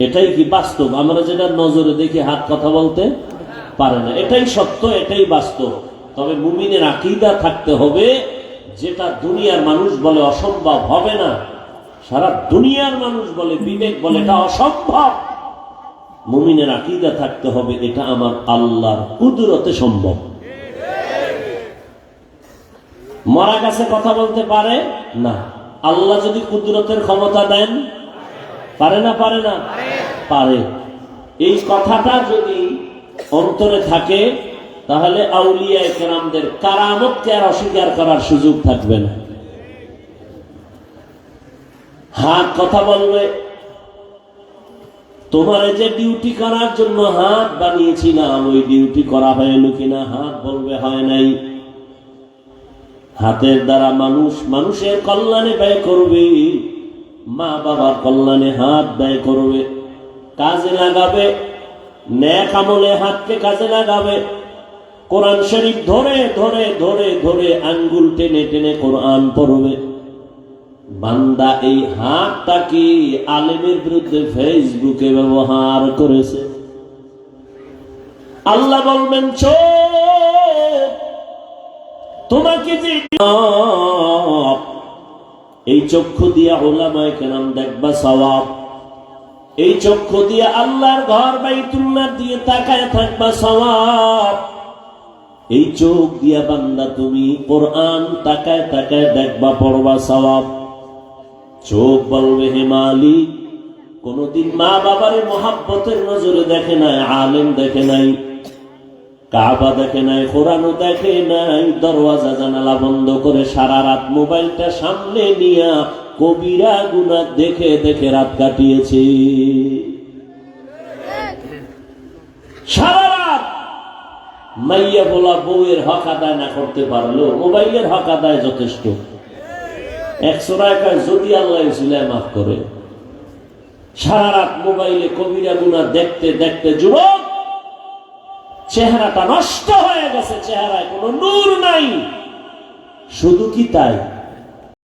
এটাই কি বাস্তব? আমরা যেটা নজরে দেখি হাত কথা বলতে পারে না, এটাই সত্য, এটাই বাস্তব। তবে মুমিনের আকীদা থাকতে হবে, যেটা দুনিয়ার মানুষ বলে অসম্ভব, হবে না, সারা দুনিয়ার মানুষ বলে, বিবেক বলে এটা অসম্ভব, মুমিনের আকীদা থাকতে হবে এটা আমার আল্লাহর কুদরতে সম্ভব। মরা গাছে কথা বলতে পারে না, আল্লাহ যদি কুদরতের ক্ষমতা দেন, পারে না? পারে না? পারে। এই কথাটা যদি অন্তরে থাকে, তাহলে আউলিয়া কেরামদের কারামতকে আর অস্বীকার করার সুযোগ থাকবে না। হাত কথা বলবে, তোমার যে ডিউটি করার জন্য হাত বানিয়েছিলাম, ওই ডিউটি করা হয়নি কিনা? হাত বলবে হয় নাই। হাতের দ্বারা মানুষের কল্যাণে ব্যয় করবে, মা বাবার কল্যাণে হাত ব্যয় করবে, কাজে লাগাবে, নেক আমলে হাতকে কাজে লাগাবে, কোরআন শরীফ ধরে ধরে ধরে ধরে আঙ্গুল টেনে টেনে কোরআন পড়বে। বান্দা এই হাতটা কি আলেমের বিরুদ্ধে ফেসবুকে ব্যবহার করেছে? আল্লাহ বলবেন চোখ, তোমাকে যে এই চক্ষু দিয়া উলামায়ে কেরাম দেখবা সওয়াব, এই চক্ষু দিয়া আল্লাহর ঘর বাইতুল্লাহ দিয়ে তাকায় থাকবা সওয়াব, এই চোখ দিয়া বান্দা তুমি কোরআন তাকায় তাকায় দেখবা পড়বা সওয়াব। চোখ বলবে হে মালিক, কোনদিন মা বাবার মোহাব্বতের নজরে দেখে নাই, আলেম দেখে নাই, কাবা দেখে নাই, কোরআনও দেখে নাই, দরওয়াজা জানালা বন্ধ করে সারা রাত মোবাইলটা সামনে নিয়া কবিরা গুনাহ দেখে দেখে রাত কাটিয়েছে। সারা রাত মাইয়া বলা বউয়ের হক আদায় না করতে পারলো, মোবাইলের হক আদায় যথেষ্ট। 100 টাকা যদি আল্লাহ সিলাই মাফ করে, সারা রাত মোবাইলে কবিরা গুনাহ দেখতে দেখতে যুবক চেহারাটা নষ্ট হয়ে গেছে, চেহারায় কোনো নূর নাই। শুধু কি তাই?